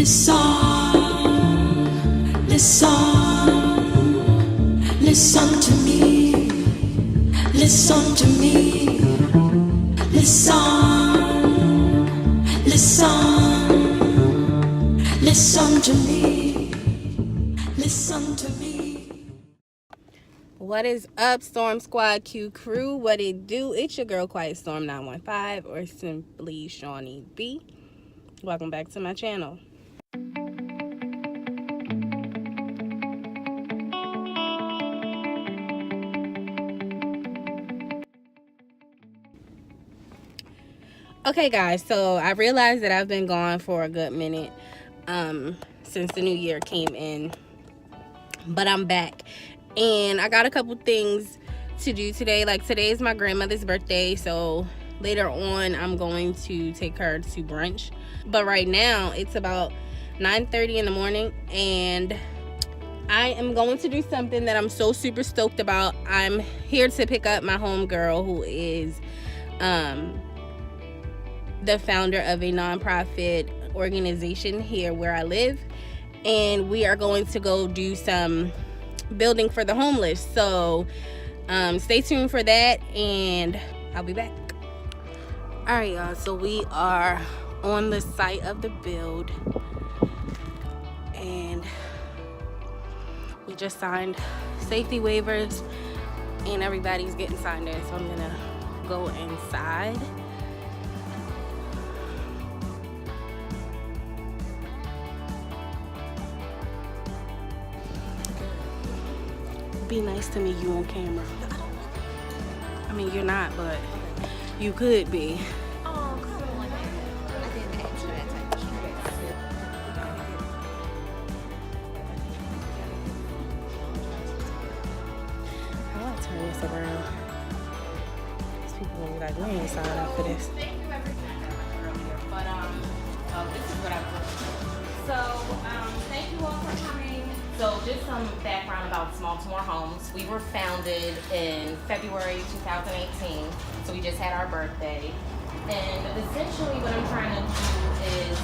Listen to me, listen to me, listen to me, listen to me. What is up, Storm Squad Q crew? What it do? It's your girl Quiet Storm 915, or simply Shawnee B. Welcome back to my channel. Okay, guys, so I realized that I've been gone for a good minute since the new year came in, but I'm back, and I got a couple things to do today. Like, today is my grandmother's birthday, so later on I'm going to take her to brunch. But right now it's about 9:30 in the morning, and I am going to do something that I'm so super stoked about. I'm here to pick up my homegirl, who is the founder of a nonprofit organization here where I live, and we are going to go do some building for the homeless. So stay tuned for that, and I'll be back. All right, y'all, so we are on the site of the build, and we just signed safety waivers, and everybody's getting signed in. So I'm gonna go inside. Be nice to me, you on camera. I mean, you're not, but you could be. Oh, come on. I didn't answer that type of shit. How do I turn this around? These people gonna be like, we ain't signing up for this. Thank you, everything earlier, but this is what I was. So thank you all for coming. So just some background about Smalltimore Homes. We were founded in February 2018, so we just had our birthday. And essentially what I'm trying to do is,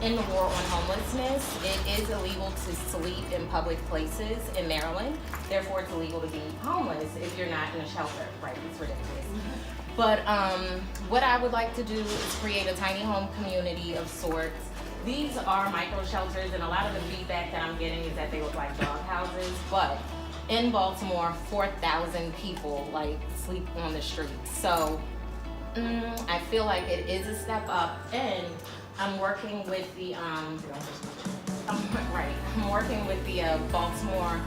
in the war on homelessness, it is illegal to sleep in public places in Maryland. Therefore, it's illegal to be homeless if you're not in a shelter, right? It's ridiculous. But what I would like to do is create a tiny home community of sorts. These are micro shelters, and a lot of the feedback that I'm getting is that they look like dog houses. But in Baltimore, 4,000 people like sleep on the streets. So I feel like it is a step up, and I'm working with the I'm working with the Baltimore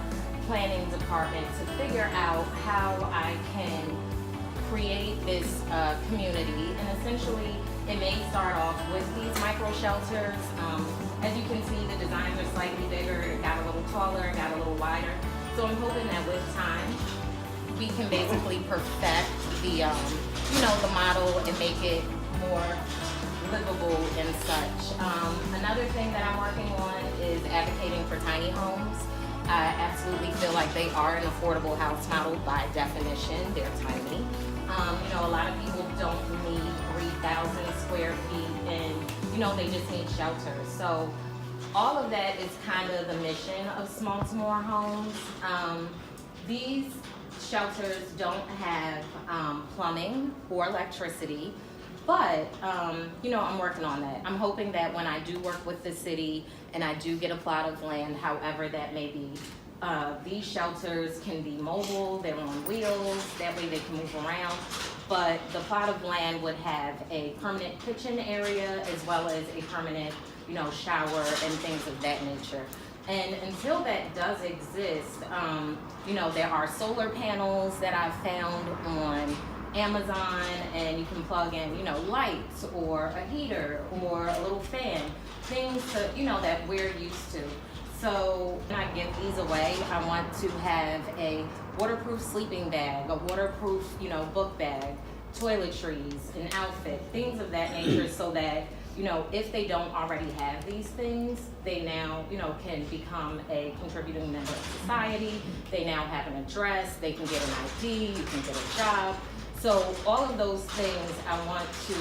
Planning Department to figure out how I can create this community. And essentially, it may start off with these micro shelters. As you can see, the designs are slightly bigger, it got a little taller, it got a little wider. So I'm hoping that with time, we can basically perfect the, the model and make it more livable and such. Another thing that I'm working on is advocating for tiny homes. I absolutely feel like they are an affordable house model by definition. They're tiny. A lot of people don't need 3,000 square feet, and they just need shelter. So all of that is kind of the mission of Smalltimore Homes. These shelters don't have plumbing or electricity, but I'm working on that. I'm hoping that when I do work with the city and I do get a plot of land, however that may be, these shelters can be mobile, they're on wheels, that way they can move around. But the plot of land would have a permanent kitchen area as well as a permanent, shower and things of that nature. And until that does exist, there are solar panels that I've found on Amazon, and you can plug in, lights or a heater or a little fan, things to, that we're used to. So when I give these away, I want to have a waterproof sleeping bag, a waterproof, book bag, toiletries, an outfit, things of that nature, so that, if they don't already have these things, they now, can become a contributing member of society. They now have an address, they can get an ID, you can get a job. So all of those things I want to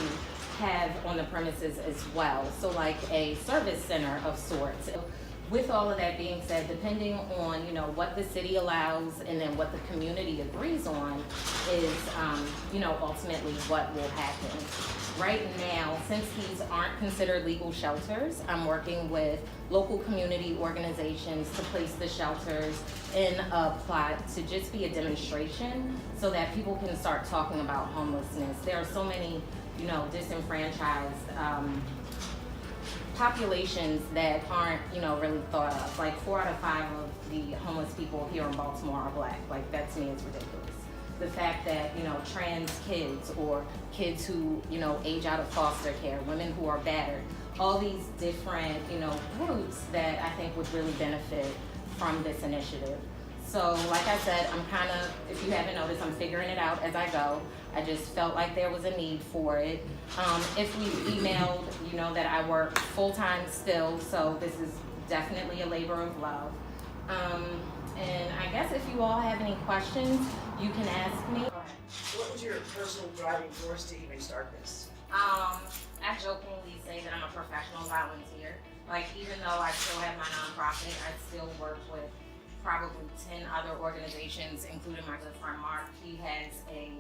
have on the premises as well. So like a service center of sorts. With all of that being said, depending on, you know, what the city allows and then what the community agrees on is, you know, ultimately what will happen. Right now, since these aren't considered legal shelters, I'm working with local community organizations to place the shelters in a plot to just be a demonstration so that people can start talking about homelessness. There are so many, you know, disenfranchised populations that aren't, you know, really thought of. Like 4 out of 5 of the homeless people here in Baltimore are Black. Like, that to me is ridiculous. The fact that, you know, trans kids or kids who, you know, age out of foster care, women who are battered, all these different, you know, groups that I think would really benefit from this initiative. So like I said, I'm kind of, if you haven't noticed, I'm figuring it out as I go. I just felt like there was a need for it. If we emailed, you know, that I work full-time still, so this is definitely a labor of love. And I guess if you all have any questions, you can ask me. What was your personal driving force to even start this? I jokingly say that I'm a professional volunteer. Like, even though I still have my nonprofit, I still work with probably 10 other organizations, including my good friend Mark. He has a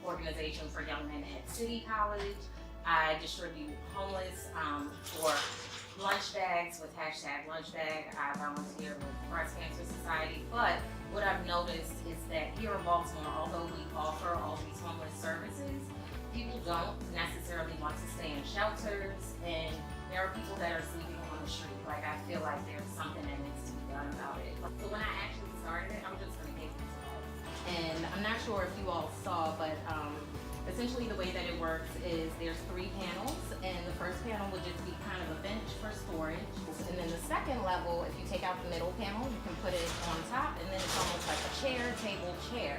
organization for young men at City College. I distribute homeless for lunch bags with #lunchbag. I volunteer with Breast Cancer Society. But what I've noticed is that here in Baltimore, although we offer all these homeless services, people don't necessarily want to stay in shelters, and there are people that are sleeping on the street. Like, I feel like there's something that needs to be done about it. So when I actually started it, I'm just gonna give it to you. And I'm not sure if you all saw, but essentially the way that it works is there's 3 panels, and the first panel would just be kind of a bench for storage. And then the second level, if you take out the middle panel, you can put it on top, and then it's almost like a chair, table, chair.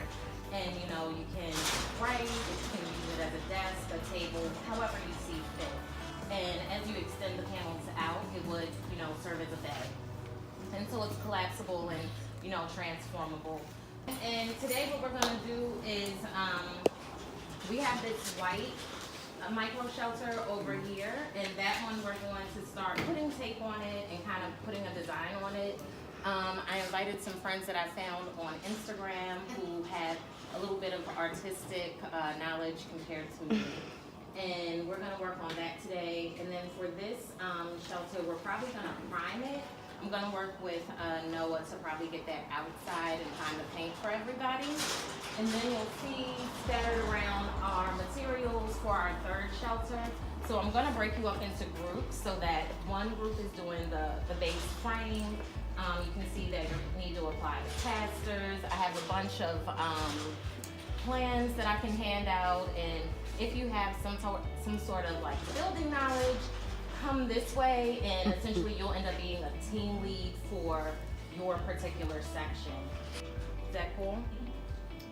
And you know, you can write, you can use it as a desk, a table, however you see fit. And as you extend the panels out, it would, you know, serve as a bed. And so it's collapsible and, you know, transformable. And today what we're gonna do is, we have this white micro shelter over here, and that one we're going to start putting tape on it and kind of putting a design on it. I invited some friends that I found on Instagram who had a little bit of artistic knowledge compared to me. And we're gonna work on that today. And then for this shelter, we're probably gonna prime it. I'm gonna work with Noah to probably get that outside and kind of paint for everybody. And then you'll see scattered around our materials for our 3rd shelter. So I'm gonna break you up into groups so that one group is doing the base frame. You can see that you need to apply the casters. I have a bunch of plans that I can hand out, and if you have some sort of like building knowledge, come this way, and essentially you'll end up being a team lead for your particular section. Is that cool?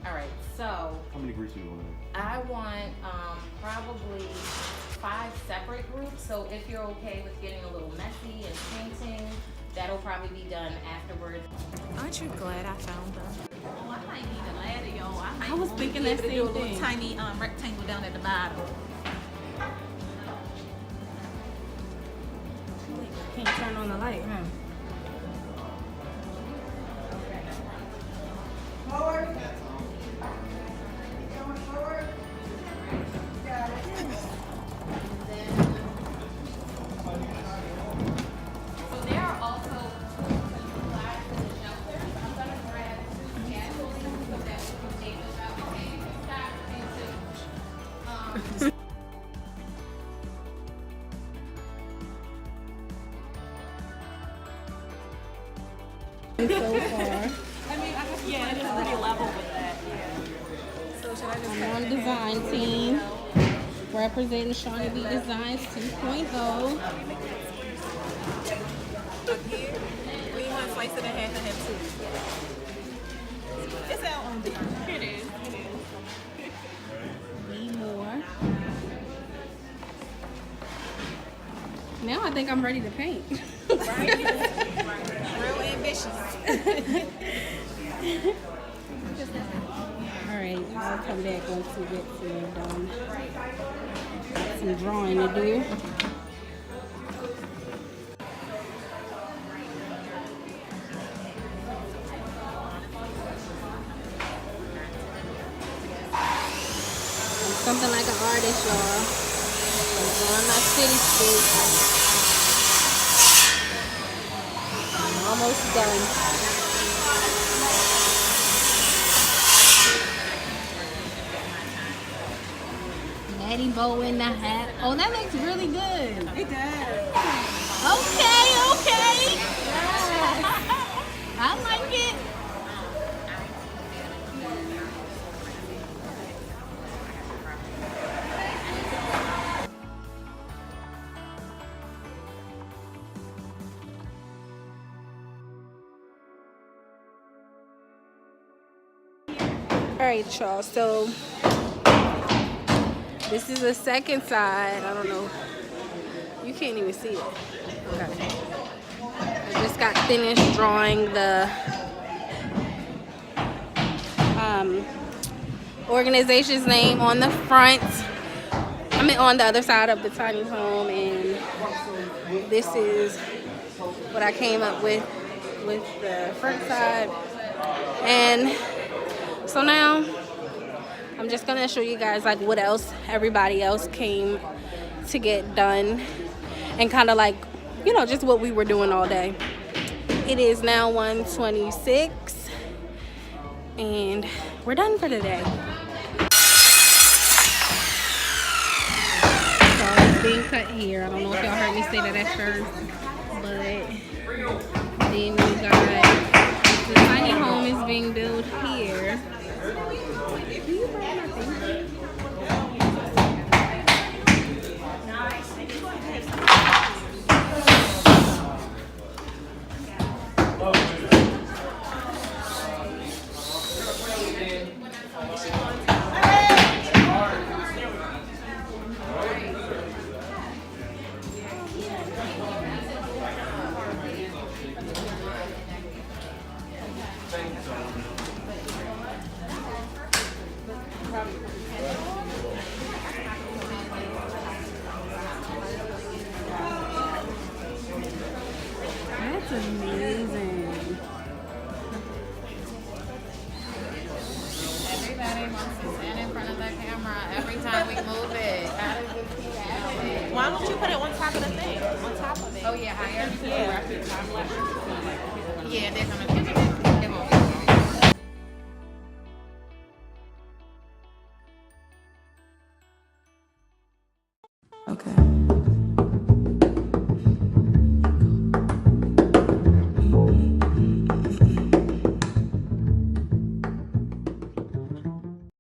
All right, so how many groups do you want? I want probably 5 separate groups. So if you're okay with getting a little messy and painting, that'll probably be done afterwards. Aren't you glad I found them? Oh, I might need a ladder, yo. I was thinking that do a same little thing. tiny rectangle down at the bottom. Can't turn on the light, huh? Forward. Going forward. Got it. So there are also supplies in the shelters. I'm gonna grab 2 scaffolding so that we can take this out. Okay, you can stop and So far. Yeah, it is pretty level with that. Yeah. So should I just I'm on design team, representing Shawnee B Designs 2.0. We want to slice it in half and have 2. It's out. It is. Need more. Now I think I'm ready to paint. Right? Real ambitious. All right, I'll come back once we get to done. some drawing to do. Something like an artist, y'all. I'm drawing my cityscape. I'm almost done. Natty bow in the hat. Oh, that looks really good. It does. Okay, okay. I like it. Alright, y'all, so this is the second side. I don't know, you can't even see it. Okay, I just got finished drawing the organization's name on the front. I mean on the other side of the tiny home, and this is what I came up with the front side. And so now I'm just gonna show you guys like what else everybody else came to get done, and kind of like, you know, just what we were doing all day. It is now 1:26 and we're done for today. So it's being cut here. I don't know if y'all heard me say that at first, but then you got the tiny home is being built here. Can you grab my thing? That's amazing. Everybody wants to stand in front of the camera every time we move it. How does it keep happening? Why don't you put it on top of the thing? On top of it. Oh yeah, higher? Yeah. Yeah, they're gonna